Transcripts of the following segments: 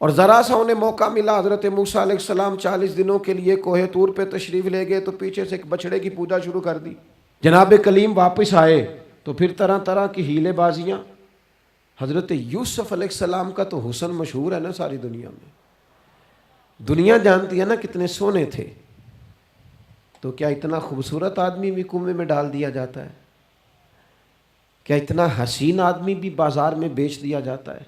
اور ذرا سا انہیں موقع ملا، حضرت موسیٰ علیہ السلام 40 دنوں کے لیے کوہ طور پہ تشریف لے گئے تو پیچھے سے ایک بچڑے کی پوجا شروع کر دی۔ جناب کلیم واپس آئے تو پھر طرح طرح کی ہیلے بازیاں۔ حضرت یوسف علیہ السلام کا تو حسن مشہور ہے نا ساری دنیا میں، دنیا جانتی ہے نا کتنے سونے تھے، تو کیا اتنا خوبصورت آدمی بھی کنویں میں ڈال دیا جاتا ہے؟ کیا اتنا حسین آدمی بھی بازار میں بیچ دیا جاتا ہے؟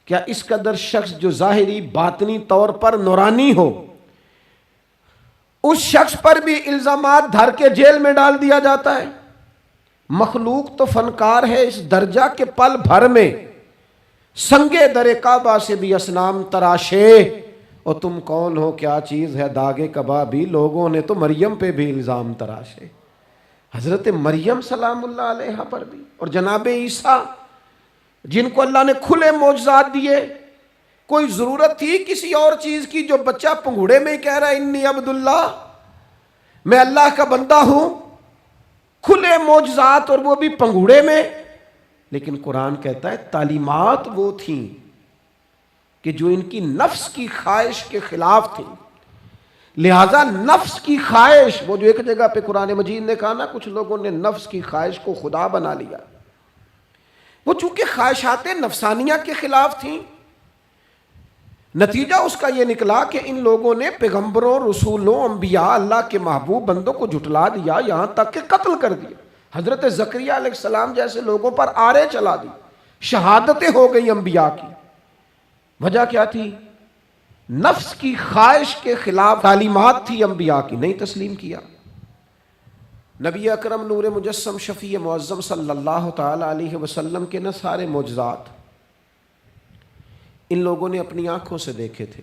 کیا اس قدر شخص جو ظاہری باطنی طور پر نورانی ہو، اس شخص پر بھی الزامات دھر کے جیل میں ڈال دیا جاتا ہے؟ مخلوق تو فنکار ہے اس درجہ کے پل بھر میں سنگے در کعبہ سے بھی اصنام تراشے، اور تم کون ہو کیا چیز ہے داغے کبابی، لوگوں نے تو مریم پہ بھی الزام تراشے۔ حضرت مریم سلام اللہ علیہ پر بھی، اور جناب عیسیٰ جن کو اللہ نے کھلے معجزات دیے، کوئی ضرورت تھی کسی اور چیز کی؟ جو بچہ پنگوڑے میں ہی کہہ رہا ہے انی عبداللہ، میں اللہ کا بندہ ہوں، کھلے معجزات اور وہ بھی پنگوڑے میں۔ لیکن قرآن کہتا ہے تعلیمات وہ تھیں کہ جو ان کی نفس کی خواہش کے خلاف تھیں، لہذا نفس کی خواہش، وہ جو ایک جگہ پہ قرآن مجید نے کہا نا کچھ لوگوں نے نفس کی خواہش کو خدا بنا لیا، وہ چونکہ خواہشات نفسانیہ کے خلاف تھیں، نتیجہ اس کا یہ نکلا کہ ان لوگوں نے پیغمبروں، رسولوں، انبیاء، اللہ کے محبوب بندوں کو جھٹلا دیا، یہاں تک کہ قتل کر دیا۔ حضرت زکریا علیہ السلام جیسے لوگوں پر آرے چلا دی، شہادتیں ہو گئی انبیاء کی۔ وجہ کیا تھی؟ نفس کی خواہش کے خلاف تعلیمات تھی انبیاء کی، نہیں تسلیم کیا۔ نبی اکرم نور مجسم شفیع معظم صلی اللہ تعالی علیہ وسلم کے نہ سارے معجزات ان لوگوں نے اپنی آنکھوں سے دیکھے تھے،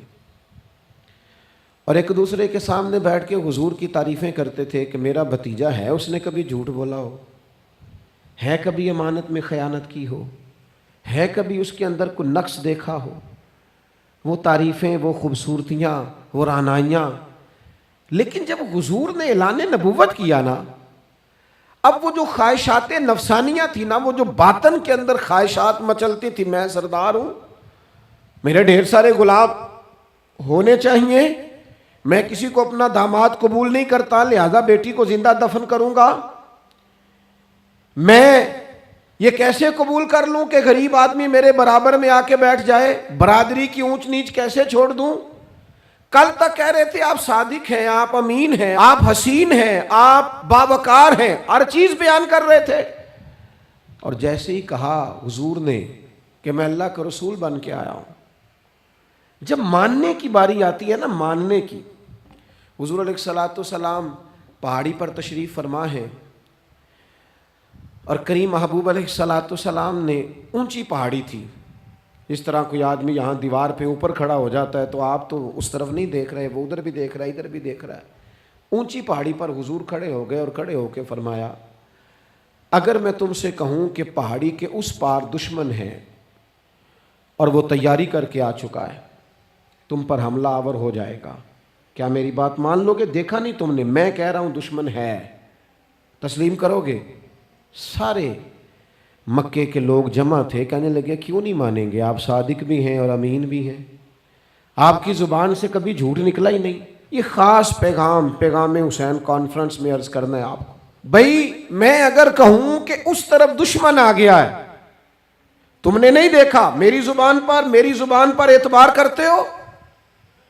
اور ایک دوسرے کے سامنے بیٹھ کے حضور کی تعریفیں کرتے تھے کہ میرا بھتیجا ہے، اس نے کبھی جھوٹ بولا ہو، ہے کبھی امانت میں خیانت کی ہو، ہے کبھی اس کے اندر کوئی نقص دیکھا ہو۔ وہ تعریفیں، وہ خوبصورتیاں، وہ رعنائیاں۔ لیکن جب حضور نے اعلان نبوت کیا نا، اب وہ جو خواہشات نفسانیہ تھی نا، وہ جو باطن کے اندر خواہشات مچلتی تھی، میں سردار ہوں، میرے ڈھیر سارے غلام ہونے چاہیے، میں کسی کو اپنا داماد قبول نہیں کرتا لہذا بیٹی کو زندہ دفن کروں گا، میں یہ کیسے قبول کر لوں کہ غریب آدمی میرے برابر میں آ کے بیٹھ جائے، برادری کی اونچ نیچ کیسے چھوڑ دوں۔ کل تک کہہ رہے تھے آپ صادق ہیں، آپ امین ہیں، آپ حسین ہیں، آپ باوقار ہیں، ہر چیز بیان کر رہے تھے، اور جیسے ہی کہا حضور نے کہ میں اللہ کا رسول بن کے آیا ہوں، جب ماننے کی باری آتی ہے نا، ماننے کی، حضور علیہ الصلوۃ والسلام پہاڑی پر تشریف فرما ہے، اور کریم محبوب علیہ الصلوۃ والسلام نے، اونچی پہاڑی تھی، اس طرح کوئی آدمی یہاں دیوار پہ اوپر کھڑا ہو جاتا ہے تو آپ تو اس طرف نہیں دیکھ رہے، وہ ادھر بھی دیکھ رہا ہے، ادھر بھی دیکھ رہا ہے۔ اونچی پہاڑی پر حضور کھڑے ہو گئے، اور کھڑے ہو کے فرمایا اگر میں تم سے کہوں کہ پہاڑی کے اس پار دشمن ہے اور وہ تیاری کر کے آ چکا ہے، تم پر حملہ آور ہو جائے گا، کیا میری بات مان لو گے؟ دیکھا نہیں تم نے، میں کہہ رہا ہوں دشمن ہے، تسلیم کرو گے؟ سارے مکے کے لوگ جمع تھے، کہنے لگے کیوں نہیں مانیں گے، آپ صادق بھی ہیں اور امین بھی ہیں، آپ کی زبان سے کبھی جھوٹ نکلا ہی نہیں۔ یہ خاص پیغام حسین کانفرنس میں عرض کرنا ہے آپ کو، بھائی میں اگر کہوں کہ اس طرف دشمن آ گیا ہے، تم نے نہیں دیکھا، میری زبان پر اعتبار کرتے ہو؟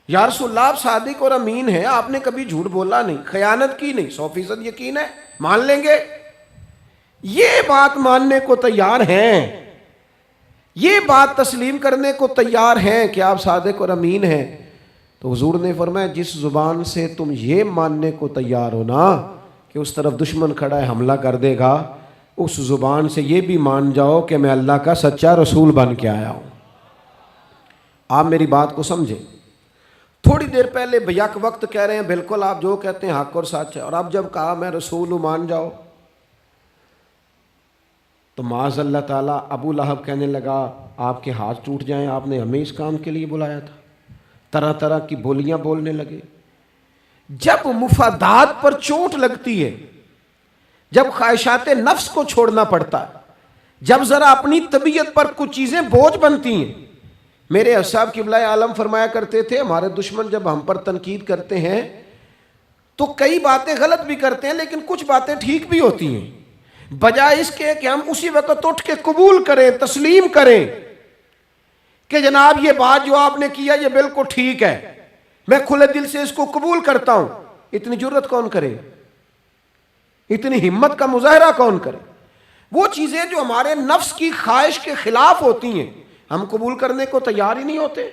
یا رسول اللہ آپ صادق اور امین ہیں، آپ نے کبھی جھوٹ بولا نہیں، خیانت کی نہیں، 100% یقین ہے، مان لیں گے؟ یہ بات ماننے کو تیار ہیں، یہ بات تسلیم کرنے کو تیار ہیں کہ آپ صادق اور امین ہیں، تو حضور نے فرمایا جس زبان سے تم یہ ماننے کو تیار ہو نا کہ اس طرف دشمن کھڑا ہے حملہ کر دے گا، اس زبان سے یہ بھی مان جاؤ کہ میں اللہ کا سچا رسول بن کے آیا ہوں۔ آپ میری بات کو سمجھیں، تھوڑی دیر پہلے بیک وقت کہہ رہے ہیں بالکل آپ جو کہتے ہیں حق اور سچ ہے، اور اب جب کہا میں رسول ہوں مان جاؤ، تو معاذ اللہ تعالیٰ ابو لہب کہنے لگا آپ کے ہاتھ ٹوٹ جائیں، آپ نے ہمیں اس کام کے لیے بلایا تھا، طرح طرح کی بولیاں بولنے لگے۔ جب مفادات پر چوٹ لگتی ہے، جب خواہشات نفس کو چھوڑنا پڑتا ہے، جب ذرا اپنی طبیعت پر کچھ چیزیں بوجھ بنتی ہیں، میرے صاحب قبلہ عالم فرمایا کرتے تھے ہمارے دشمن جب ہم پر تنقید کرتے ہیں تو کئی باتیں غلط بھی کرتے ہیں لیکن کچھ باتیں ٹھیک بھی ہوتی ہیں، بجائے اس کے کہ ہم اسی وقت اٹھ کے قبول کریں، تسلیم کریں کہ جناب یہ بات جو آپ نے کیا یہ بالکل ٹھیک ہے، میں کھلے دل سے اس کو قبول کرتا ہوں. اتنی جرت کون کرے؟ اتنی ہمت کا مظاہرہ کون کرے؟ وہ چیزیں جو ہمارے نفس کی خواہش کے خلاف ہوتی ہیں ہم قبول کرنے کو تیار ہی نہیں ہوتے.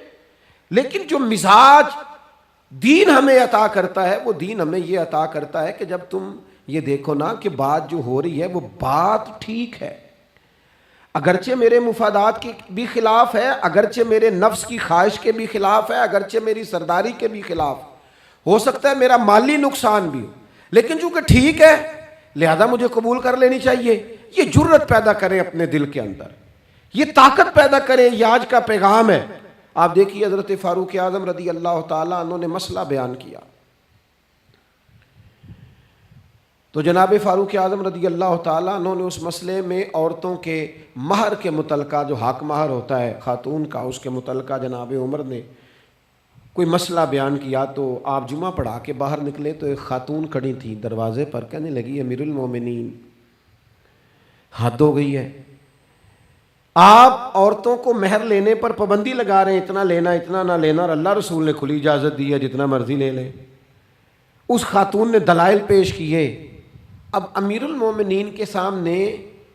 لیکن جو مزاج دین ہمیں عطا کرتا ہے وہ دین ہمیں یہ عطا کرتا ہے کہ جب تم یہ دیکھو نا کہ بات جو ہو رہی ہے وہ بات ٹھیک ہے، اگرچہ میرے مفادات کے بھی خلاف ہے، اگرچہ میرے نفس کی خواہش کے بھی خلاف ہے، اگرچہ میری سرداری کے بھی خلاف، ہو سکتا ہے میرا مالی نقصان بھی ہو، لیکن چونکہ ٹھیک ہے لہذا مجھے قبول کر لینی چاہیے. یہ جرت پیدا کریں اپنے دل کے اندر، یہ طاقت پیدا کریں. یہ آج کا پیغام ہے. آپ دیکھیے حضرت فاروق اعظم رضی اللہ تعالیٰ عنہ نے مسئلہ بیان کیا تو جناب فاروق اعظم رضی اللہ تعالیٰ عنہ نے اس مسئلے میں عورتوں کے مہر کے متعلقہ جو حق مہر ہوتا ہے خاتون کا اس کے متعلقہ جناب عمر نے کوئی مسئلہ بیان کیا. تو آپ جمعہ پڑھا کے باہر نکلے تو ایک خاتون کھڑی تھی دروازے پر، کہنے لگی امیر المومنین حد ہو گئی ہے، آپ عورتوں کو مہر لینے پر پابندی لگا رہے ہیں، اتنا لینا اتنا نہ لینا، اور اللہ رسول نے کھلی اجازت دی ہے جتنا مرضی لے لیں. اس خاتون نے دلائل پیش کیے. اب امیر المومنین کے سامنے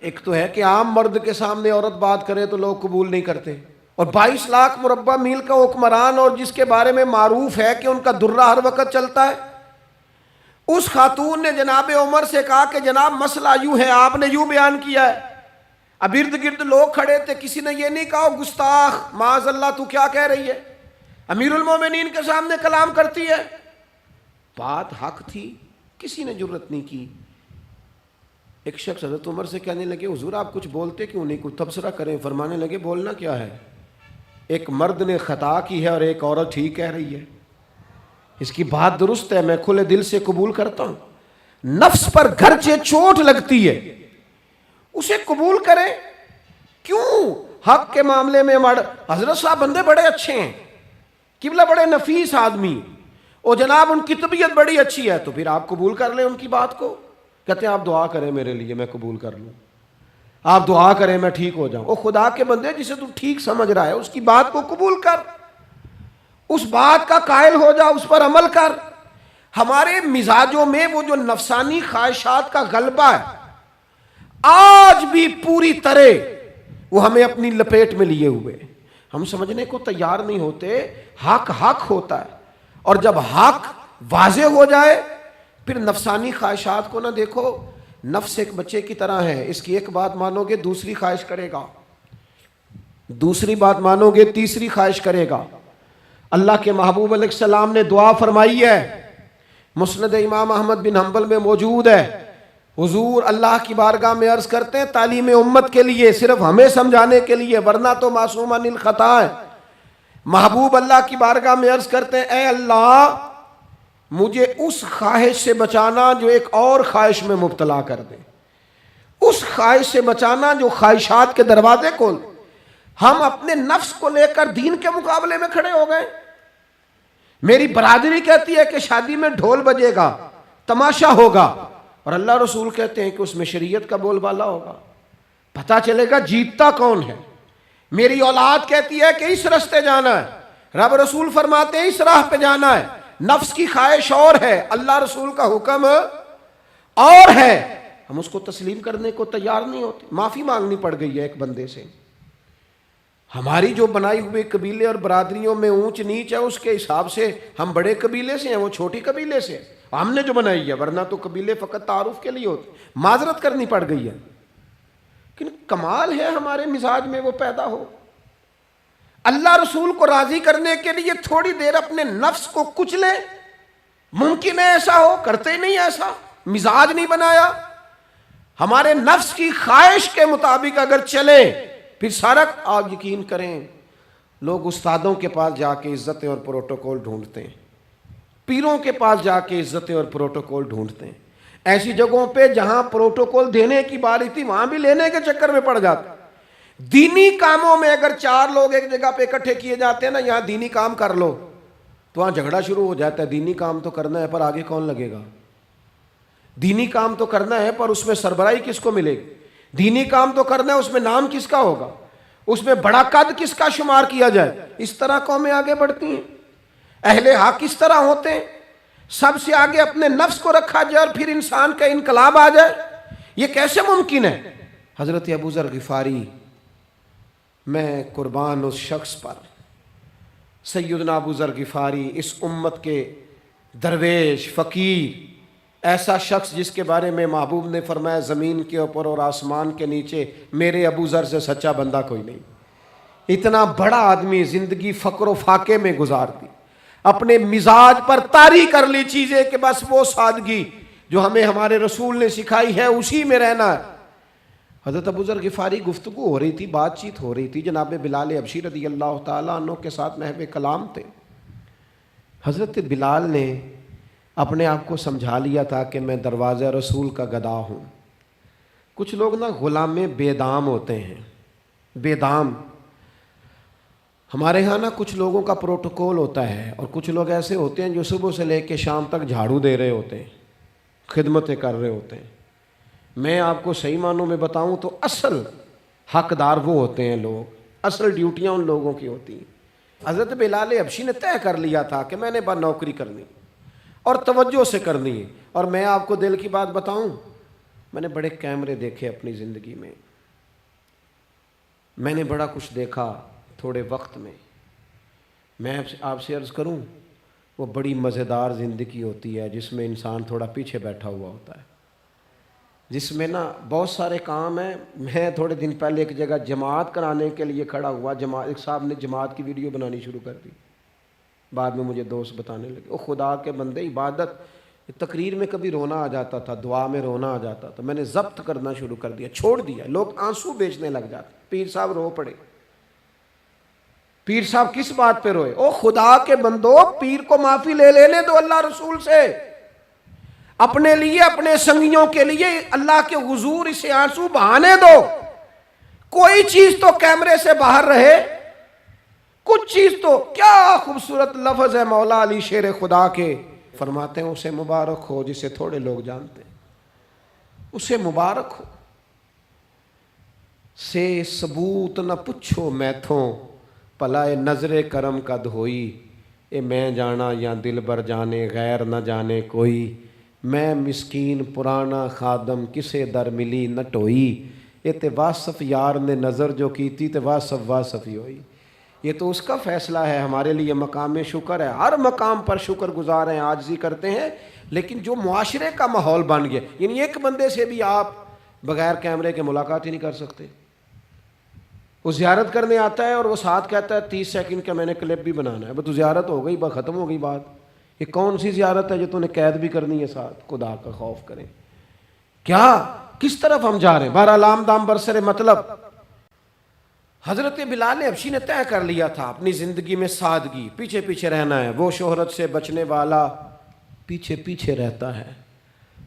ایک تو ہے کہ عام مرد کے سامنے عورت بات کرے تو لوگ قبول نہیں کرتے، اور 22 لاکھ مربع میل کا حکمران اور جس کے بارے میں معروف ہے کہ ان کا درہ ہر وقت چلتا ہے، اس خاتون نے جناب عمر سے کہا کہ جناب مسئلہ یوں ہے، آپ نے یوں بیان کیا ہے. اب ارد گرد لوگ کھڑے تھے، کسی نے یہ نہیں کہا گستاخ معاذ اللہ تو کیا کہہ رہی ہے، امیر المومنین کے سامنے کلام کرتی ہے. بات حق تھی، کسی نے جرت نہیں کی. ایک شخص حضرت عمر سے کہنے لگے حضور آپ کچھ بولتے کیوں نہیں، کچھ تبصرہ کریں. فرمانے لگے بولنا کیا ہے، ایک مرد نے خطا کی ہے اور ایک عورت ٹھیک کہہ رہی ہے، اس کی بات درست ہے، میں کھلے دل سے قبول کرتا ہوں. نفس پر گرچہ چوٹ لگتی ہے اسے قبول کریں. کیوں حق کے معاملے میں حضرت صاحب بندے بڑے اچھے ہیں، قبلہ بڑے نفیس آدمی، اور جناب ان کی طبیعت بڑی اچھی ہے، تو پھر آپ قبول کر لیں ان کی بات کو. کہتے ہیں آپ دعا کریں میرے لیے میں قبول کر لوں، آپ دعا کریں میں ٹھیک ہو جاؤں. او خدا کے بندے جسے تو ٹھیک سمجھ رہا ہے اس کی بات کو قبول کر، اس بات کا قائل ہو جا، اس پر عمل کر. ہمارے مزاجوں میں وہ جو نفسانی خواہشات کا غلبہ ہے آج بھی پوری طرح وہ ہمیں اپنی لپیٹ میں لیے ہوئے، ہم سمجھنے کو تیار نہیں ہوتے. حق حق ہوتا ہے، اور جب حق واضح ہو جائے پھر نفسانی خواہشات کو نہ دیکھو. نفس ایک بچے کی طرح ہے، اس کی ایک بات مانو گے دوسری خواہش کرے گا، دوسری بات مانو گے تیسری خواہش کرے گا. اللہ کے محبوب علیہ السلام نے دعا فرمائی ہے، مسند امام احمد بن حنبل میں موجود ہے. حضور اللہ کی بارگاہ میں عرض کرتے ہیں تعلیم امت کے لیے، صرف ہمیں سمجھانے کے لیے، ورنہ تو معصوم عن الخطا ہے. محبوب اللہ کی بارگاہ میں عرض کرتے ہیں اے اللہ مجھے اس خواہش سے بچانا جو ایک اور خواہش میں مبتلا کر دے، اس خواہش سے بچانا جو خواہشات کے دروازے کھول. ہم اپنے نفس کو لے کر دین کے مقابلے میں کھڑے ہو گئے. میری برادری کہتی ہے کہ شادی میں ڈھول بجے گا، تماشا ہوگا، اور اللہ رسول کہتے ہیں کہ اس میں شریعت کا بول بالا ہوگا، پتہ چلے گا جیتتا کون ہے. میری اولاد کہتی ہے کہ اس راستے جانا ہے، رب رسول فرماتے ہیں اس راہ پہ جانا ہے. نفس کی خواہش اور ہے، اللہ رسول کا حکم اور ہے، ہم اس کو تسلیم کرنے کو تیار نہیں ہوتے. معافی مانگنی پڑ گئی ہے ایک بندے سے. ہماری جو بنائی ہوئی قبیلے اور برادریوں میں اونچ نیچ ہے اس کے حساب سے ہم بڑے قبیلے سے ہیں، وہ چھوٹی قبیلے سے ہم نے جو بنائی ہے، ورنہ تو قبیلے فقط تعارف کے لیے ہوتے. معذرت کرنی پڑ گئی ہے، لیکن کمال ہے ہمارے مزاج میں وہ پیدا ہو. اللہ رسول کو راضی کرنے کے لیے تھوڑی دیر اپنے نفس کو کچلے. ممکن ہے ایسا ہو، کرتے ہی نہیں ایسا، مزاج نہیں بنایا. ہمارے نفس کی خواہش کے مطابق اگر چلے پھر سارا. آپ یقین کریں لوگ استادوں کے پاس جا کے عزتیں اور پروٹوکول ڈھونڈتے ہیں، پیروں کے پاس جا کے عزتیں اور پروٹوکول ڈھونڈتے ہیں. ایسی جگہوں پہ جہاں پروٹوکول دینے کی باری تھی وہاں بھی لینے کے چکر میں پڑ جاتے. دینی کاموں میں اگر 4 لوگ ایک جگہ پہ اکٹھے کیے جاتے ہیں نا، یہاں دینی کام کر لو، تو وہاں جھگڑا شروع ہو جاتا ہے. دینی کام تو کرنا ہے پر آگے کون لگے گا؟ دینی کام تو کرنا ہے پر اس میں سربراہی کس کو ملے گی؟ دینی کام تو کرنا ہے، اس میں نام کس کا ہوگا؟ اس میں بڑا قد کس کا شمار کیا جائے؟ اس طرح قومیں آگے بڑھتی ہیں. اہل حق اس طرح ہوتے ہیں، سب سے آگے اپنے نفس کو رکھا جائے اور پھر انسان کا انقلاب آ جائے. یہ کیسے ممکن ہے؟ حضرت ابو ذر غفاری، میں قربان اس شخص پر، سیدنا ابو ذر غفاری اس امت کے درویش فقیر، ایسا شخص جس کے بارے میں محبوب نے فرمایا زمین کے اوپر اور آسمان کے نیچے میرے ابو ذر سے سچا بندہ کوئی نہیں. اتنا بڑا آدمی زندگی فقر و فاقے میں گزار دی، اپنے مزاج پر طاری کر لی چیزیں کہ بس وہ سادگی جو ہمیں ہمارے رسول نے سکھائی ہے اسی میں رہنا ہے. حضرت ابو ذر غفاری گفتگو ہو رہی تھی، بات چیت ہو رہی تھی، جناب بلال حبشی رضی اللہ تعالیٰ عنہ کے ساتھ محو کلام تھے. حضرت بلال نے اپنے آپ کو سمجھا لیا تھا کہ میں دروازہ رسول کا گدا ہوں. کچھ لوگ نا غلام بے دام ہوتے ہیں. بے دام ہمارے ہاں نا کچھ لوگوں کا پروٹوکول ہوتا ہے، اور کچھ لوگ ایسے ہوتے ہیں جو صبح سے لے کے شام تک جھاڑو دے رہے ہوتے ہیں، خدمتیں کر رہے ہوتے ہیں. میں آپ کو صحیح معنوں میں بتاؤں تو اصل حقدار وہ ہوتے ہیں لوگ، اصل ڈیوٹیاں ان لوگوں کی ہوتی ہیں. حضرت بلال حبشی نے طے کر لیا تھا کہ میں نے بس نوکری کرنی اور توجہ سے کرنی ہے. اور میں آپ کو دل کی بات بتاؤں، میں نے بڑے کیمرے دیکھے اپنی زندگی میں، میں نے بڑا کچھ دیکھا تھوڑے وقت میں. میں آپ سے عرض کروں، وہ بڑی مزیدار زندگی ہوتی ہے جس میں انسان تھوڑا پیچھے بیٹھا ہوا ہوتا ہے، جس میں نا بہت سارے کام ہیں. میں تھوڑے دن پہلے ایک جگہ جماعت کرانے کے لیے کھڑا ہوا، ایک صاحب نے جماعت کی ویڈیو بنانی شروع کر دی. بعد میں مجھے دوست بتانے لگے، او خدا کے بندے، عبادت تقریر میں کبھی رونا آ جاتا تھا، دعا میں رونا آ جاتا تھا، میں نے ضبط کرنا شروع کر دیا، چھوڑ دیا. لوگ آنسو بیچنے لگ جاتے. پیر صاحب رو پڑے. پیر صاحب کس بات پہ روئے؟ او خدا کے بندو، پیر کو معافی لے لینے دو اللہ رسول سے. اپنے لیے، اپنے سنگیوں کے لیے اللہ کے حضور اسے آنسو بہانے دو. کوئی چیز تو کیمرے سے باہر رہے، کچھ چیز تو. کیا خوبصورت لفظ ہے مولا علی شیر خدا کے، فرماتے ہیں اسے مبارک ہو جسے تھوڑے لوگ جانتے ہیں، اسے مبارک ہو. سے ثبوت نہ پچھو میتھوں، پلائے نظر کرم کا دھوئی. اے میں جانا یا دل بر جانے، غیر نہ جانے کوئی. میں مسکین پرانا خادم، کسے در ملی نہ ٹوئی. اے تے واصف یار نے نظر جو کی تھی، تے واصف ہی ہوئی. یہ تو اس کا فیصلہ ہے. ہمارے لیے مقام شکر ہے، ہر مقام پر شکر گزار ہیں، عاجزی کرتے ہیں. لیکن جو معاشرے کا ماحول بن گیا، یعنی ایک بندے سے بھی آپ بغیر کیمرے کے ملاقات ہی نہیں کر سکتے. وہ زیارت کرنے آتا ہے اور وہ ساتھ کہتا ہے 30 سیکنڈ کا میں نے کلپ بھی بنانا ہے. بس تو زیارت ہو گئی، بس ختم ہو گئی بات. یہ کون سی زیارت ہے جو تو نے قید بھی کرنی ہے ساتھ؟ خدا کا خوف کریں. کیا کس طرف ہم جا رہے ہیں؟ بہرحال عام دام برسر مطلب، حضرت بلال حبشی نے طے کر لیا تھا اپنی زندگی میں سادگی، پیچھے پیچھے رہنا ہے. وہ شہرت سے بچنے والا پیچھے پیچھے رہتا ہے،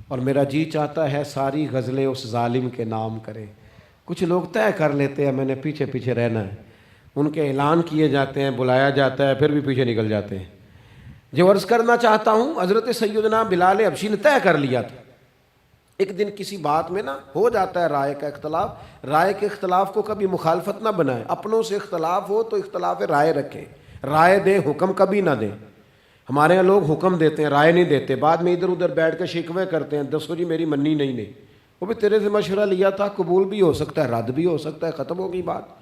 اور میرا جی چاہتا ہے ساری غزلیں اس ظالم کے نام کریں. کچھ لوگ طے کر لیتے ہیں میں نے پیچھے پیچھے رہنا ہے، ان کے اعلان کیے جاتے ہیں، بلایا جاتا ہے، پھر بھی پیچھے نکل جاتے ہیں. جو عرض کرنا چاہتا ہوں، حضرت سیدنا بلال حبشی نے طے کر لیا تھا. ایک دن کسی بات میں نا ہو جاتا ہے رائے کا اختلاف. رائے کے اختلاف کو کبھی مخالفت نہ بنائیں. اپنوں سے اختلاف ہو تو اختلاف رائے رکھیں، رائے دیں، حکم کبھی نہ دیں. ہمارے یہاں لوگ حکم دیتے ہیں، رائے نہیں دیتے. بعد میں ادھر ادھر بیٹھ کے شکوے کرتے ہیں، دسو جی میری منی نہیں. وہ بھی تیرے سے مشورہ لیا تھا، قبول بھی ہو سکتا ہے، رد بھی ہو سکتا ہے، ختم ہو گئی بات.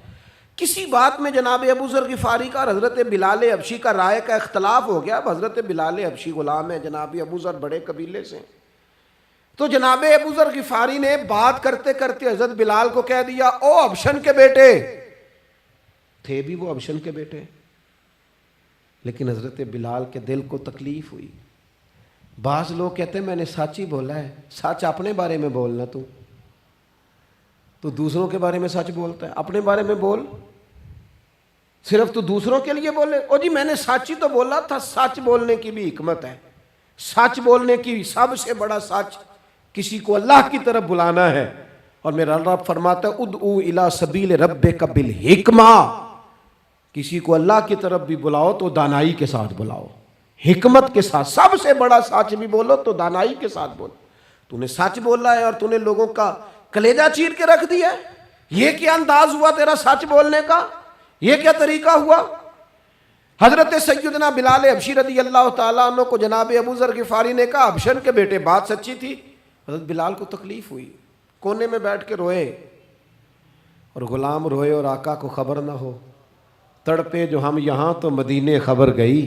کسی بات میں جناب ابو ذر غفاری کا اور حضرت بلال حبشی کا رائے کا اختلاف ہو گیا. اب حضرت بلال حبشی غلام ہے، جناب ابو ذر بڑے قبیلے سے. تو جناب ابو ذر غفاری نے بات کرتے کرتے حضرت بلال کو کہہ دیا، او حبشن کے بیٹے. تھے بھی وہ حبشن کے بیٹے، لیکن حضرت بلال کے دل کو تکلیف ہوئی. بعض لوگ کہتے ہیں میں نے سچ ہی بولا ہے. سچ اپنے بارے میں بولنا، تو دوسروں کے بارے میں سچ بولتا ہے. اپنے بارے میں بول، صرف تو دوسروں کے لیے بولے. او جی میں نے سچ ہی تو بولا تھا. سچ بولنے کی بھی حکمت ہے. سچ بولنے کی سب سے بڑا سچ کسی کو اللہ کی طرف بلانا ہے، اور میرا رب فرماتا ہے ادعو الی سبیل ربک بالحکمہ، کسی کو اللہ کی طرف بھی بلاؤ تو دانائی کے ساتھ بلاؤ، حکمت کے ساتھ۔ سب سے بڑا سچ بھی بولو تو دانائی کے ساتھ بولو۔ تو نے سچ بولا ہے اور تو نے لوگوں کا کلیجہ چیر کے رکھ دیا ہے، یہ کیا انداز ہوا تیرا سچ بولنے کا، یہ کیا طریقہ ہوا؟ حضرت سیدنا بلال حبشی رضی اللہ تعالیٰ عنہ کو جناب ابو ذر غفاری نے کہا حبشن کے بیٹے بات سچی تھی۔ حضرت بلال کو تکلیف ہوئی، کونے میں بیٹھ کے روئے، اور غلام روئے اور آقا کو خبر نہ ہو، تڑپے جو ہم یہاں تو مدینے خبر گئی۔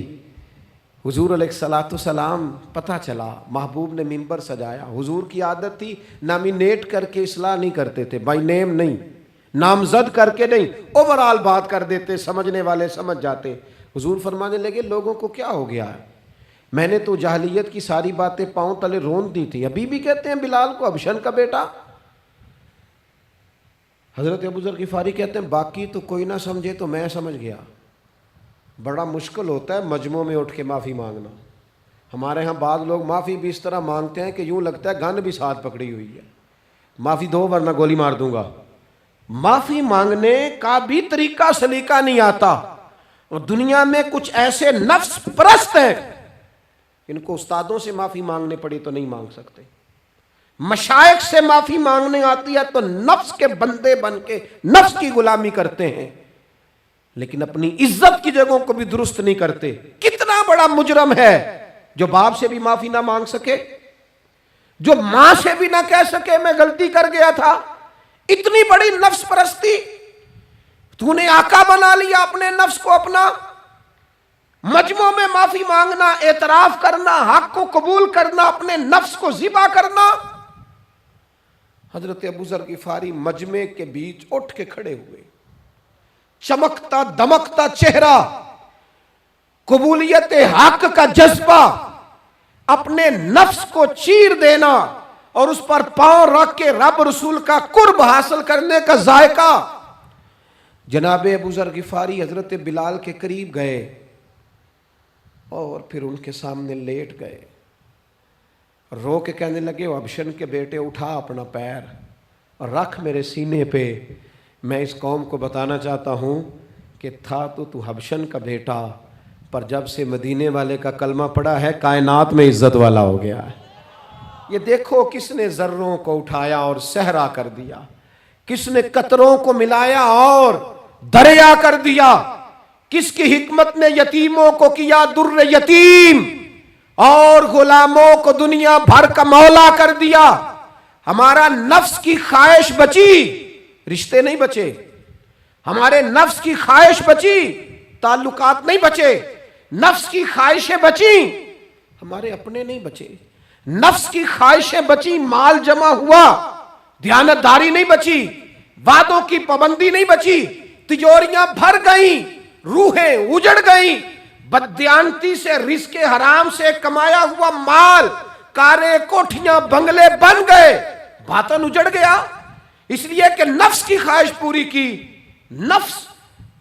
حضور علیہ الصلوۃ والسلام پتہ چلا، محبوب نے ممبر سجایا۔ حضور کی عادت تھی نامینیٹ کر کے اصلاح نہیں کرتے تھے، بائی نیم نہیں، نامزد کر کے نہیں، اوورال بات کر دیتے، سمجھنے والے سمجھ جاتے۔ حضور فرمانے لگے لوگوں کو کیا ہو گیا ہے، میں نے تو جاہلیت کی ساری باتیں پاؤں تلے رون دی تھی، ابھی بھی کہتے ہیں بلال کو حبشن کا بیٹا۔ حضرت ابو ذر غفاری کہتے ہیں باقی تو کوئی نہ سمجھے تو میں سمجھ گیا۔ بڑا مشکل ہوتا ہے مجمعوں میں اٹھ کے معافی مانگنا۔ ہمارے ہاں بعض لوگ معافی بھی اس طرح مانگتے ہیں کہ یوں لگتا ہے گن بھی ساتھ پکڑی ہوئی ہے، معافی دو ورنہ گولی مار دوں گا۔ معافی مانگنے کا بھی طریقہ سلیقہ نہیں آتا، اور دنیا میں کچھ ایسے نفس پرست ہیں ان کو استادوں سے معافی مانگنے پڑی تو نہیں مانگ سکتے، مشائخ سے معافی مانگنے آتی ہے تو نفس کے بندے بن کے نفس کی غلامی کرتے ہیں، لیکن اپنی عزت کی جگہوں کو بھی درست نہیں کرتے۔ کتنا بڑا مجرم ہے جو باپ سے بھی معافی نہ مانگ سکے، جو ماں سے بھی نہ کہہ سکے میں غلطی کر گیا تھا۔ اتنی بڑی نفس پرستی، تو نے آقا بنا لیا اپنے نفس کو اپنا۔ مجمعوں میں معافی مانگنا، اعتراف کرنا، حق کو قبول کرنا، اپنے نفس کو ذبح کرنا۔ حضرت ابو ذر غفاری مجمع کے بیچ اٹھ کے کھڑے ہوئے، چمکتا دمکتا چہرہ، قبولیت حق کا جذبہ، اپنے نفس کو چیر دینا اور اس پر پاؤں رکھ کے رب رسول کا قرب حاصل کرنے کا ذائقہ۔ جناب ابو ذر غفاری حضرت بلال کے قریب گئے اور پھر ان کے سامنے لیٹ گئے، رو کے کہنے لگے حبشن کے بیٹے اٹھا اپنا پیر اور رکھ میرے سینے پہ، میں اس قوم کو بتانا چاہتا ہوں کہ تھا تو حبشن کا بیٹا، پر جب سے مدینے والے کا کلمہ پڑا ہے کائنات میں عزت والا ہو گیا ہے۔ یہ دیکھو کس نے ذروں کو اٹھایا اور صحرا کر دیا، کس نے قطروں کو ملایا اور دریا کر دیا، کس کی حکمت نے یتیموں کو کیا در یتیم اور غلاموں کو دنیا بھر کا مولا کر دیا۔ ہمارا نفس کی خواہش بچی، رشتے نہیں بچے، ہمارے نفس کی خواہش بچی، تعلقات نہیں بچے، نفس کی خواہشیں بچی، ہمارے اپنے نہیں بچے، نفس کی خواہشیں بچی، مال جمع ہوا، دیانتداری نہیں بچی، وعدوں کی پابندی نہیں بچی، تجوریاں بھر گئیں، روحیں اجڑ گئیں، بددیانتی سے رزق حرام سے کمایا ہوا مال، کاریں کوٹھیاں بنگلے بن گئے، باطن اجڑ گیا، اس لیے کہ نفس کی خواہش پوری کی۔ نفس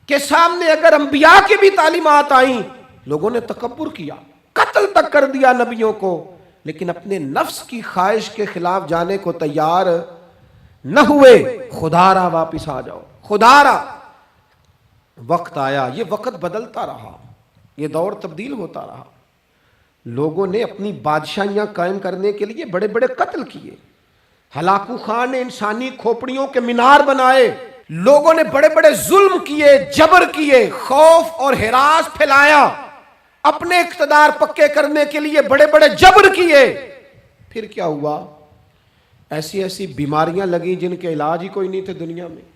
کے سامنے اگر انبیاء کی بھی تعلیمات آئیں، لوگوں نے تکبر کیا، قتل تک کر دیا نبیوں کو، لیکن اپنے نفس کی خواہش کے خلاف جانے کو تیار نہ ہوئے۔ خدا را واپس آ جاؤ، خدا را۔ وقت آیا، یہ وقت بدلتا رہا، یہ دور تبدیل ہوتا رہا، لوگوں نے اپنی بادشاہیاں قائم کرنے کے لیے بڑے بڑے قتل کیے، ہلاکو خان نے انسانی کھوپڑیوں کے مینار بنائے، لوگوں نے بڑے بڑے ظلم کیے، جبر کیے، خوف اور ہراس پھیلایا، اپنے اقتدار پکے کرنے کے لیے بڑے بڑے جبر کیے۔ پھر کیا ہوا؟ ایسی ایسی بیماریاں لگیں جن کے علاج ہی کوئی نہیں تھے دنیا میں،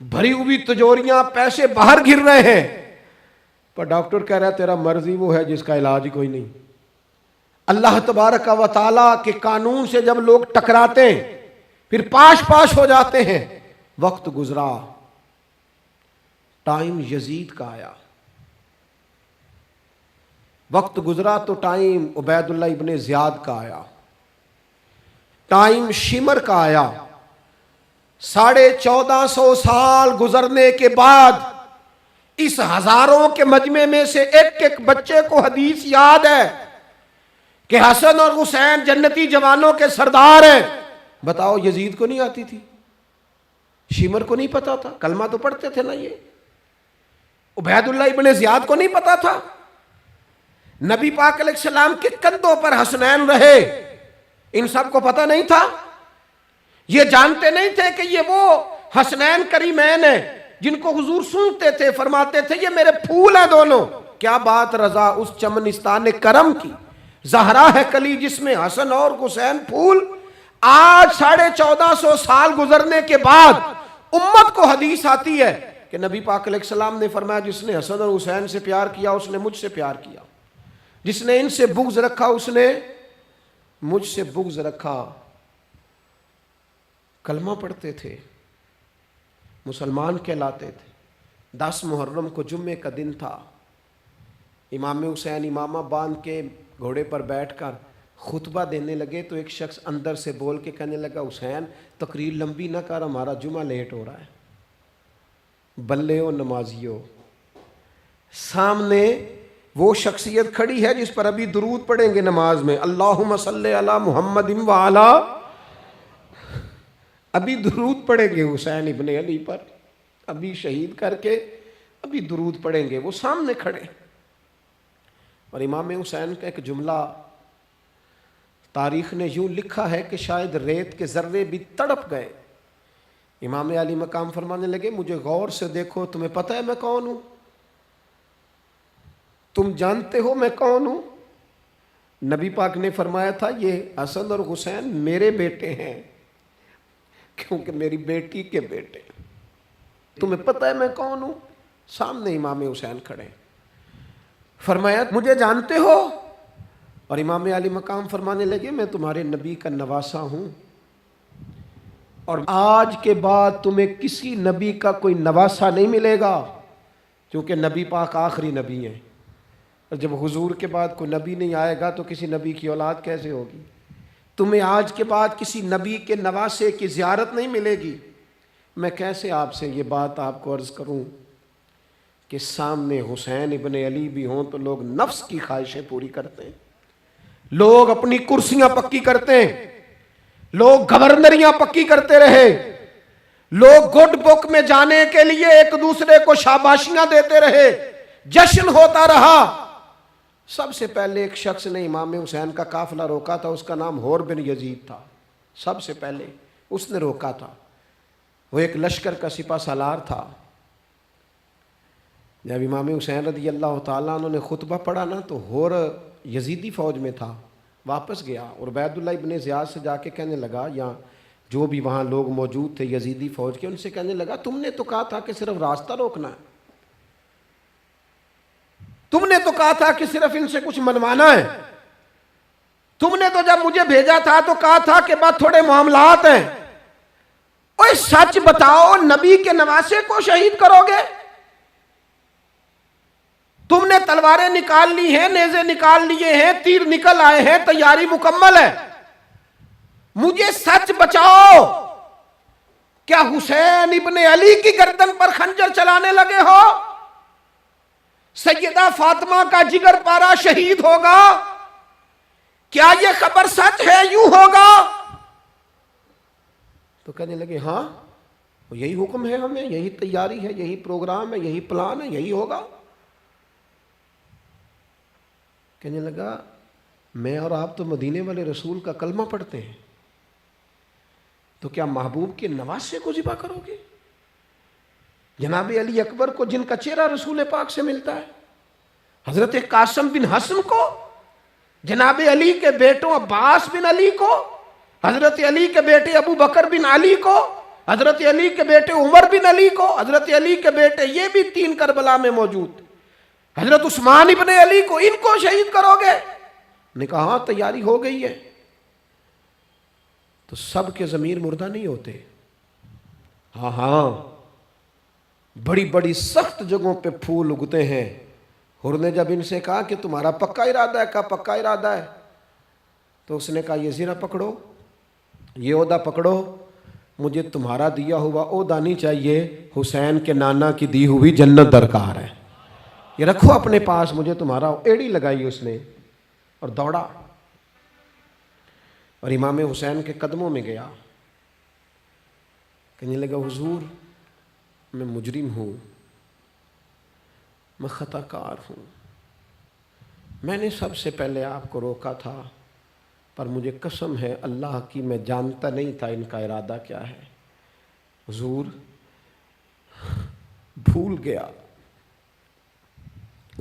بھری ہوئی تجوریاں، پیسے باہر گر رہے ہیں، پر ڈاکٹر کہہ رہا ہے تیرا مرض ہی وہ ہے جس کا علاج ہی کوئی نہیں۔ اللہ تبارک و تعالیٰ کے قانون سے جب لوگ ٹکراتے ہیں پھر پاش پاش ہو جاتے ہیں۔ وقت گزرا، ٹائم یزید کا آیا، وقت گزرا تو ٹائم عبید اللہ ابن زیاد کا آیا، ٹائم شمر کا آیا۔ 1450 سال گزرنے کے بعد اس ہزاروں کے مجمع میں سے ایک ایک بچے کو حدیث یاد ہے کہ حسن اور حسین جنتی جوانوں کے سردار ہیں، بتاؤ یزید کو نہیں آتی تھی؟ شیمر کو نہیں پتا تھا؟ کلمہ تو پڑھتے تھے نا یہ؟ عبید اللہ ابن زیاد کو نہیں پتا تھا؟ نبی پاک علیہ السلام کے کندھوں پر حسنین رہے، ان سب کو پتہ نہیں تھا؟ یہ جانتے نہیں تھے کہ یہ وہ حسنین کریمین ہیں جن کو حضور سنتے تھے، فرماتے تھے یہ میرے پھول ہیں دونوں؟ کیا بات رضا اس چمنستان کرم کی، زہرا ہے کلی جس میں حسن اور حسین پھول۔ آج 1450 سال گزرنے کے بعد امت کو حدیث آتی ہے کہ نبی پاک علیہ السلام نے فرمایا جس نے حسن اور حسین سے پیار کیا اس نے مجھ سے پیار کیا، جس نے ان سے بغض رکھا اس نے مجھ سے بغض رکھا۔ کلمہ پڑھتے تھے، مسلمان کہلاتے تھے۔ 10 محرم کو جمعے کا دن تھا، امام حسین امامہ باندھ کے گھوڑے پر بیٹھ کر خطبہ دینے لگے تو ایک شخص اندر سے بول کے کہنے لگا حسین تقریر لمبی نہ کر، ہمارا جمعہ لیٹ ہو رہا ہے۔ بلے و نمازیوں، سامنے وہ شخصیت کھڑی ہے جس پر ابھی درود پڑھیں گے نماز میں، اللہم صلی علی محمد وعلی، ابھی درود پڑھیں گے حسین ابن علی پر، ابھی شہید کر کے ابھی درود پڑھیں گے، وہ سامنے کھڑے۔ اور امام حسین کا ایک جملہ تاریخ نے یوں لکھا ہے کہ شاید ریت کے ذرے بھی تڑپ گئے۔ امام علی مقام فرمانے لگے مجھے غور سے دیکھو، تمہیں پتہ ہے میں کون ہوں؟ تم جانتے ہو میں کون ہوں؟ نبی پاک نے فرمایا تھا یہ حسن اور حسین میرے بیٹے ہیں کیونکہ میری بیٹی کے بیٹے۔ تمہیں پتہ ہے میں کون ہوں؟ سامنے امام حسین کھڑے، فرمایا مجھے جانتے ہو؟ اور امام علی مقام فرمانے لگے میں تمہارے نبی کا نواسا ہوں، اور آج کے بعد تمہیں کسی نبی کا کوئی نواسا نہیں ملے گا، کیونکہ نبی پاک آخری نبی ہیں، اور جب حضور کے بعد کوئی نبی نہیں آئے گا تو کسی نبی کی اولاد کیسے ہوگی؟ تمہیں آج کے بعد کسی نبی کے نواسے کی زیارت نہیں ملے گی۔ میں کیسے آپ سے یہ بات آپ کو عرض کروں کہ سامنے حسین ابن علی بھی ہوں تو لوگ نفس کی خواہشیں پوری کرتے ہیں، لوگ اپنی کرسیاں پکی کرتے ہیں، لوگ گورنریاں پکی کرتے رہے، لوگ گڈ بک میں جانے کے لیے ایک دوسرے کو شاباشیاں دیتے رہے، جشن ہوتا رہا۔ سب سے پہلے ایک شخص نے امام حسین کا قافلہ روکا تھا، اس کا نام حور بن یزید تھا، سب سے پہلے اس نے روکا تھا، وہ ایک لشکر کا سپہ سالار تھا۔ جب امام حسین رضی اللہ تعالیٰ عنہ نے خطبہ پڑھا نا تو حور یزیدی فوج میں تھا، واپس گیا اور عبید اللہ ابن زیاد سے جا کے کہنے لگا، یا جو بھی وہاں لوگ موجود تھے یزیدی فوج کے، ان سے کہنے لگا تم نے تو کہا تھا کہ صرف راستہ روکنا ہے، تم نے تو کہا تھا کہ صرف ان سے کچھ منوانا ہے، تم نے تو جب مجھے بھیجا تھا تو کہا تھا کہ بعد تھوڑے معاملات ہیں، اوہ سچ بتاؤ نبی کے نواسے کو شہید کرو گے؟ تم نے تلواریں نکال لی ہیں، نیزے نکال لیے ہیں، تیر نکل آئے ہیں، تیاری مکمل ہے، مجھے سچ بچاؤ، کیا حسین ابن علی کی گردن پر خنجر چلانے لگے ہو؟ سیدہ فاطمہ کا جگر پارا شہید ہوگا، کیا یہ خبر سچ ہے؟ یوں ہوگا؟ تو کہنے لگے ہاں یہی حکم ہے ہمیں، یہی تیاری ہے، یہی پروگرام ہے، یہی پلان ہے، یہی ہوگا۔ کہنے لگا میں اور آپ تو مدینے والے رسول کا کلمہ پڑھتے ہیں، تو کیا محبوب کے نواسے کو ذبح کرو گے؟ جناب علی اکبر کو جن کا چہرہ رسول پاک سے ملتا ہے، حضرت قاسم بن حسن کو، جناب علی کے بیٹوں عباس بن علی کو، حضرت علی کے بیٹے ابو بکر بن علی کو، حضرت علی کے بیٹے عمر بن علی کو، حضرت علی کے بیٹے یہ بھی 3 کربلا میں موجود، حضرت عثمان ابن علی کو، ان کو شہید کرو گے؟ نے کہا ہاں تیاری ہو گئی ہے۔ تو سب کے ضمیر مردہ نہیں ہوتے، ہاں بڑی بڑی سخت جگہوں پہ پھول اگتے ہیں۔ حور نے جب ان سے کہا کہ تمہارا پکا ارادہ ہے، کہا پکا ارادہ ہے، تو اس نے کہا یہ زیرہ پکڑو، یہ عہدہ پکڑو، مجھے تمہارا دیا ہوا عہدہ نہیں چاہیے، حسین کے نانا کی دی ہوئی جنت درکار ہے، یہ رکھو اپنے پاس، مجھے تمہارا۔ ایڑی لگائی اس نے اور دوڑا اور امام حسین کے قدموں میں گیا، کہنے لگا حضور میں مجرم ہوں، میں خطا کار ہوں، میں نے سب سے پہلے آپ کو روکا تھا، پر مجھے قسم ہے اللہ کی میں جانتا نہیں تھا ان کا ارادہ کیا ہے، حضور بھول گیا،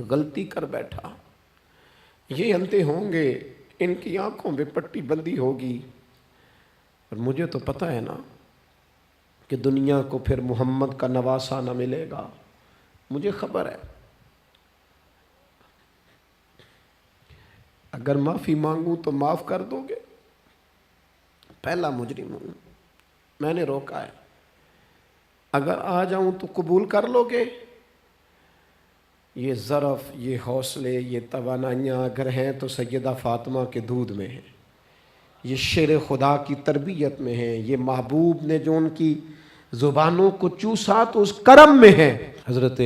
غلطی کر بیٹھا، یہ اندھے ہوں گے، ان کی آنکھوں میں پٹی بندی ہوگی، اور مجھے تو پتہ ہے نا کہ دنیا کو پھر محمد کا نواسہ نہ ملے گا، مجھے خبر ہے، اگر معافی مانگوں تو معاف کر دو گے، پہلا مجرم ہوں، میں نے روکا ہے، اگر آ جاؤں تو قبول کر لو گے؟ یہ ظرف، یہ حوصلے، یہ توانائیاں اگر ہیں تو سیدہ فاطمہ کے دودھ میں ہیں، یہ شیر خدا کی تربیت میں ہیں، یہ محبوب نے جو ان کی زبانوں کو چوسا تو اس کرم میں ہے۔ حضرت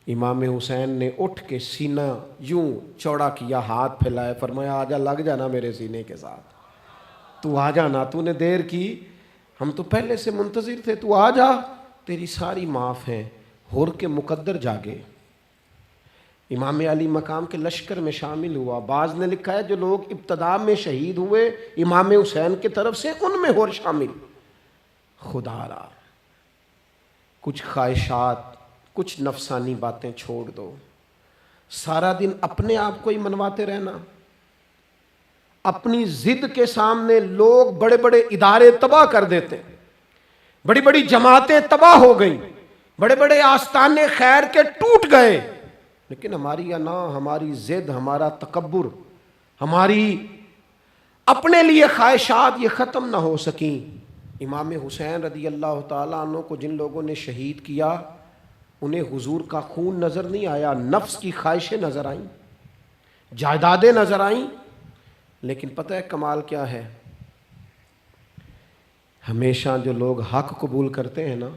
امام حسین نے اٹھ کے سینہ یوں چوڑا کیا، ہاتھ پھیلائے، فرمایا آجا، لگ جانا میرے سینے کے ساتھ، تو آ جانا، تو نے دیر کی، ہم تو پہلے سے منتظر تھے، تو آ جا، تیری ساری معاف ہیں۔ ہور کے مقدر جاگے، امام علی مقام کے لشکر میں شامل ہوا۔ بعض نے لکھا ہے جو لوگ ابتدا میں شہید ہوئے امام حسین کی طرف سے، ان میں ہور شامل۔ خدا را کچھ خواہشات، کچھ نفسانی باتیں چھوڑ دو، سارا دن اپنے آپ کو ہی منواتے رہنا، اپنی ضد کے سامنے لوگ بڑے بڑے ادارے تباہ کر دیتے، بڑی بڑی جماعتیں تباہ ہو گئیں، بڑے بڑے آستانے خیر کے ٹوٹ گئے، لیکن ہماری انا، ہماری ضد، ہمارا تکبر، ہماری اپنے لیے خواہشات یہ ختم نہ ہو سکیں۔ امام حسین رضی اللہ تعالیٰ عنہ کو جن لوگوں نے شہید کیا، انہیں حضور کا خون نظر نہیں آیا، نفس کی خواہشیں نظر آئیں، جائیدادیں نظر آئیں، لیکن پتہ ہے کمال کیا ہے؟ ہمیشہ جو لوگ حق قبول کرتے ہیں نا،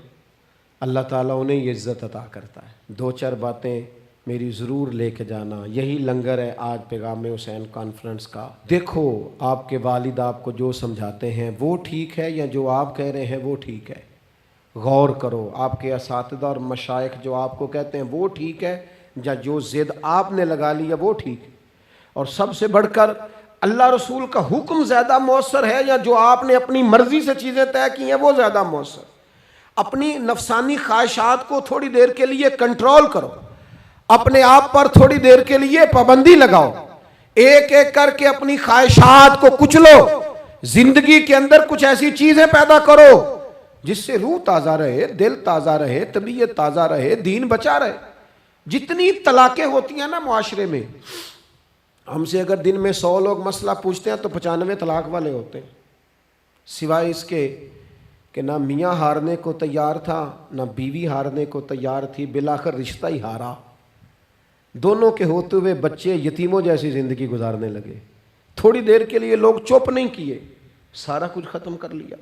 اللہ تعالیٰ انہیں یہ عزت عطا کرتا ہے۔ دو چار باتیں میری ضرور لے کے جانا، یہی لنگر ہے آج پیغام حسین کانفرنس کا۔ دیکھو آپ کے والد آپ کو جو سمجھاتے ہیں وہ ٹھیک ہے یا جو آپ کہہ رہے ہیں وہ ٹھیک ہے؟ غور کرو، آپ کے اساتذہ اور مشائخ جو آپ کو کہتے ہیں وہ ٹھیک ہے یا جو ضد آپ نے لگا لیا وہ ٹھیک ہے؟ اور سب سے بڑھ کر اللہ رسول کا حکم زیادہ مؤثر ہے یا جو آپ نے اپنی مرضی سے چیزیں طے کی ہیں وہ زیادہ مؤثر؟ اپنی نفسانی خواہشات کو تھوڑی دیر کے لیے کنٹرول کرو، اپنے آپ پر تھوڑی دیر کے لیے پابندی لگاؤ، ایک ایک کر کے اپنی خواہشات کو کچلو، زندگی کے اندر کچھ ایسی چیزیں پیدا کرو جس سے روح تازہ رہے، دل تازہ رہے، طبیعت تازہ رہے، دین بچا رہے۔ جتنی طلاقیں ہوتی ہیں نا معاشرے میں، ہم سے اگر دن میں 100 لوگ مسئلہ پوچھتے ہیں تو 95 طلاق والے ہوتے ہیں، سوائے اس کے کہ نہ میاں ہارنے کو تیار تھا نہ بیوی ہارنے کو تیار تھی، بالآخر رشتہ ہی ہارا، دونوں کے ہوتے ہوئے بچے یتیموں جیسی زندگی گزارنے لگے۔ تھوڑی دیر کے لیے لوگ چپ نہیں کیے، سارا کچھ ختم کر لیا۔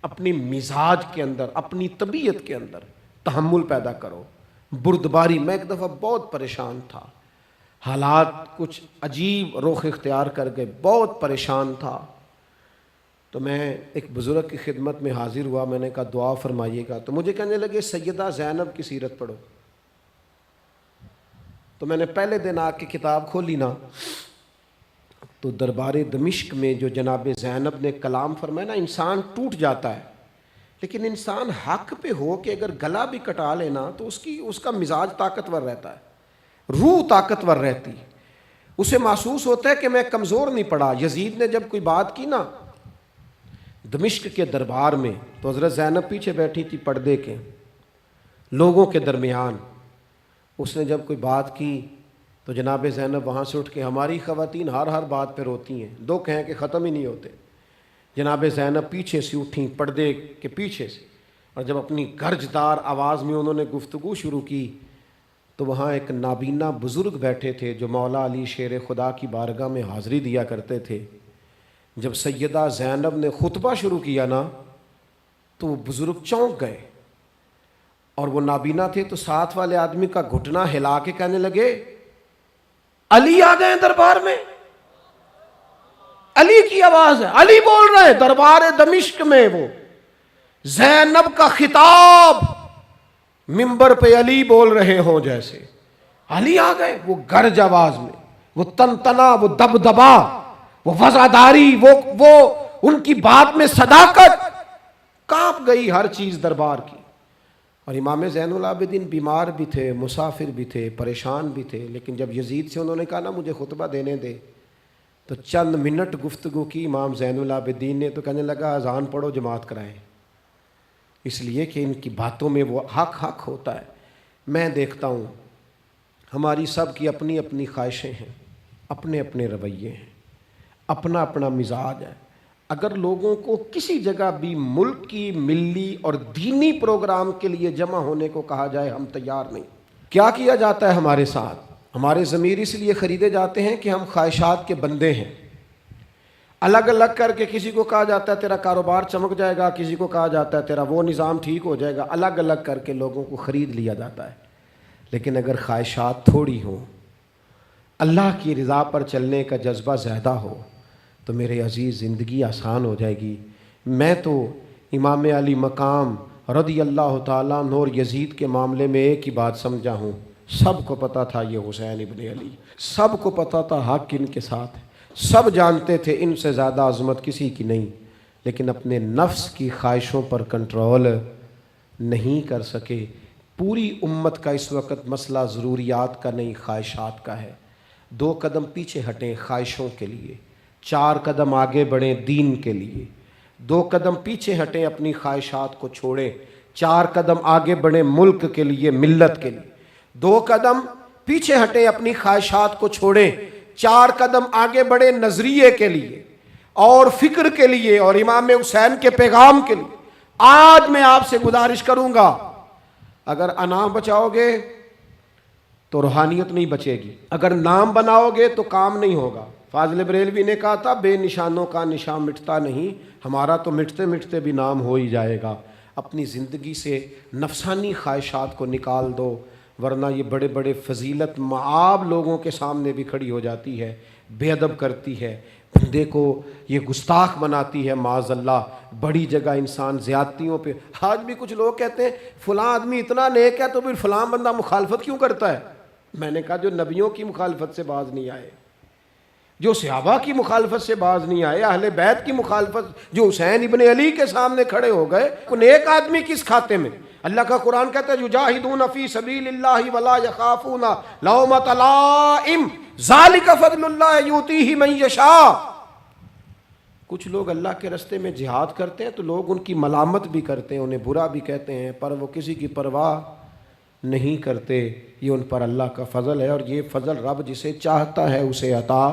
اپنی مزاج کے اندر، اپنی طبیعت کے اندر تحمل پیدا کرو، بردباری۔ میں ایک دفعہ بہت پریشان تھا، حالات کچھ عجیب رخ اختیار کر گئے، بہت پریشان تھا، تو میں ایک بزرگ کی خدمت میں حاضر ہوا، میں نے کہا دعا فرمائیے گا، تو مجھے کہنے لگے سیدہ زینب کی سیرت پڑھو۔ تو میں نے پہلے دن آ کے کتاب کھولی نا، تو دربار دمشق میں جو جناب زینب نے کلام فرمایا نا، انسان ٹوٹ جاتا ہے، لیکن انسان حق پہ ہو کہ اگر گلا بھی کٹا لینا تو اس کا مزاج طاقتور رہتا ہے، روح طاقتور رہتی، اسے محسوس ہوتا ہے کہ میں کمزور نہیں پڑا۔ یزید نے جب کوئی بات کی نا دمشق کے دربار میں، تو حضرت زینب پیچھے بیٹھی تھی پردے کے لوگوں کے درمیان، اس نے جب کوئی بات کی تو جناب زینب وہاں سے اٹھ کے، ہماری خواتین ہر بات پہ روتی ہیں، دو کہیں کہ ختم ہی نہیں ہوتے، جناب زینب پیچھے سے اٹھیں پردے کے پیچھے سے، اور جب اپنی گرجدار آواز میں انہوں نے گفتگو شروع کی تو وہاں ایک نابینا بزرگ بیٹھے تھے جو مولا علی شیر خدا کی بارگاہ میں حاضری دیا کرتے تھے۔ جب سیدہ زینب نے خطبہ شروع کیا نا تو وہ بزرگ چونک گئے، اور وہ نابینا تھے تو ساتھ والے آدمی کا گھٹنا ہلا کے کہنے لگے علی آ گئے دربار میں، علی کی آواز ہے، علی بول رہے ہیں دربار دمشق میں۔ وہ زینب کا خطاب منبر پہ علی بول رہے ہوں جیسے. علی آ گئے، وہ گرج آواز میں، وہ تنتنا، وہ دبدبا، وہ وزاداری، وہ ان کی بات میں صداقت. کانپ گئی ہر چیز دربار کی. اور امام زین العابدین بیمار بھی تھے، مسافر بھی تھے، پریشان بھی تھے، لیکن جب یزید سے انہوں نے کہا نا مجھے خطبہ دینے دے، تو چند منٹ گفتگو کی امام زین العابدین نے، تو کہنے لگا اذان پڑھو جماعت کرائیں، اس لیے کہ ان کی باتوں میں وہ حق ہوتا ہے. میں دیکھتا ہوں ہماری سب کی اپنی اپنی خواہشیں ہیں، اپنے اپنے رویے ہیں، اپنا اپنا مزاج ہے. اگر لوگوں کو کسی جگہ بھی ملک کی ملی اور دینی پروگرام کے لیے جمع ہونے کو کہا جائے، ہم تیار نہیں. کیا کیا جاتا ہے ہمارے ساتھ؟ ہمارے ضمیر اس لیے خریدے جاتے ہیں کہ ہم خواہشات کے بندے ہیں. الگ الگ کر کے کسی کو کہا جاتا ہے تیرا کاروبار چمک جائے گا، کسی کو کہا جاتا ہے تیرا وہ نظام ٹھیک ہو جائے گا. الگ الگ کر کے لوگوں کو خرید لیا جاتا ہے. لیکن اگر خواہشات تھوڑی ہوں، اللہ کی رضا پر چلنے کا جذبہ زیادہ ہو، تو میرے عزیز زندگی آسان ہو جائے گی. میں تو امام علی مقام رضی اللہ تعالیٰ عنہ اور یزید کے معاملے میں ایک ہی بات سمجھا ہوں. سب کو پتہ تھا یہ حسین ابن علی، سب کو پتہ تھا حق ان کے ساتھ ہے، سب جانتے تھے ان سے زیادہ عظمت کسی کی نہیں. لیکن اپنے نفس کی خواہشوں پر کنٹرول نہیں کر سکے. پوری امت کا اس وقت مسئلہ ضروریات کا نہیں، خواہشات کا ہے. 2 قدم پیچھے ہٹیں خواہشوں کے لیے، 4 قدم آگے بڑھیں دین کے لیے. 2 قدم پیچھے ہٹیں اپنی خواہشات کو چھوڑیں، 4 قدم آگے بڑھیں ملک کے لیے، ملت کے لیے. 2 قدم پیچھے ہٹیں اپنی خواہشات کو چھوڑیں، 4 قدم آگے بڑھیں نظریے کے لیے اور فکر کے لیے اور امام حسین کے پیغام کے لیے. آج میں آپ سے گزارش کروں گا، اگر انا بچاؤ گے تو روحانیت نہیں بچے گی، اگر نام بناؤ گے تو کام نہیں ہوگا. فاضل بریلوی نے کہا تھا بے نشانوں کا نشان مٹتا نہیں، ہمارا تو مٹتے مٹتے بھی نام ہو ہی جائے گا. اپنی زندگی سے نفسانی خواہشات کو نکال دو، ورنہ یہ بڑے بڑے فضیلت معاب لوگوں کے سامنے بھی کھڑی ہو جاتی ہے، بے ادب کرتی ہے، بندے کو یہ گستاخ بناتی ہے. معاذ اللہ بڑی جگہ انسان زیادتیوں پہ. آج بھی کچھ لوگ کہتے ہیں فلاں آدمی اتنا نیک ہے تو پھر فلاں بندہ مخالفت کیوں کرتا ہے. میں نے کہا جو نبیوں کی مخالفت سے باز نہیں آئے، جو صحابہ کی مخالفت سے باز نہیں آئے، اہل بیت کی مخالفت، جو حسین ابن علی کے سامنے کھڑے ہو گئے، نیک آدمی کس کھاتے میں. اللہ کا قرآن کہتا ہے یجاہدون فی سبیل اللہ ولا یخافون لومۃ لائم ذالک فضل اللہ یؤتیہ من یشاء. کچھ لوگ اللہ کے راستے میں جہاد کرتے ہیں تو لوگ ان کی ملامت بھی کرتے ہیں، انہیں برا بھی کہتے ہیں، پر وہ کسی کی پرواہ نہیں کرتے. یہ ان پر اللہ کا فضل ہے، اور یہ فضل رب جسے چاہتا ہے اسے عطا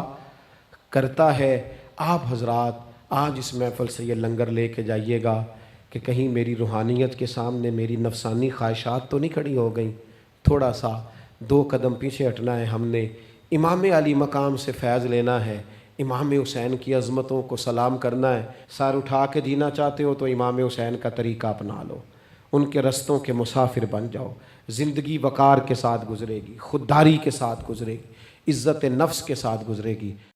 کرتا ہے. آپ حضرات آج اس محفل سے یہ لنگر لے کے جائیے گا کہ کہیں میری روحانیت کے سامنے میری نفسانی خواہشات تو نہیں کھڑی ہو گئیں. تھوڑا سا 2 قدم پیچھے ہٹنا ہے. ہم نے امام علی مقام سے فیض لینا ہے، امام حسین کی عظمتوں کو سلام کرنا ہے. سر اٹھا کے جینا چاہتے ہو تو امام حسین کا طریقہ اپنا لو، ان کے رستوں کے مسافر بن جاؤ. زندگی وقار کے ساتھ گزرے گی، خودداری کے ساتھ گزرے گی، عزت نفس کے ساتھ گزرے گی.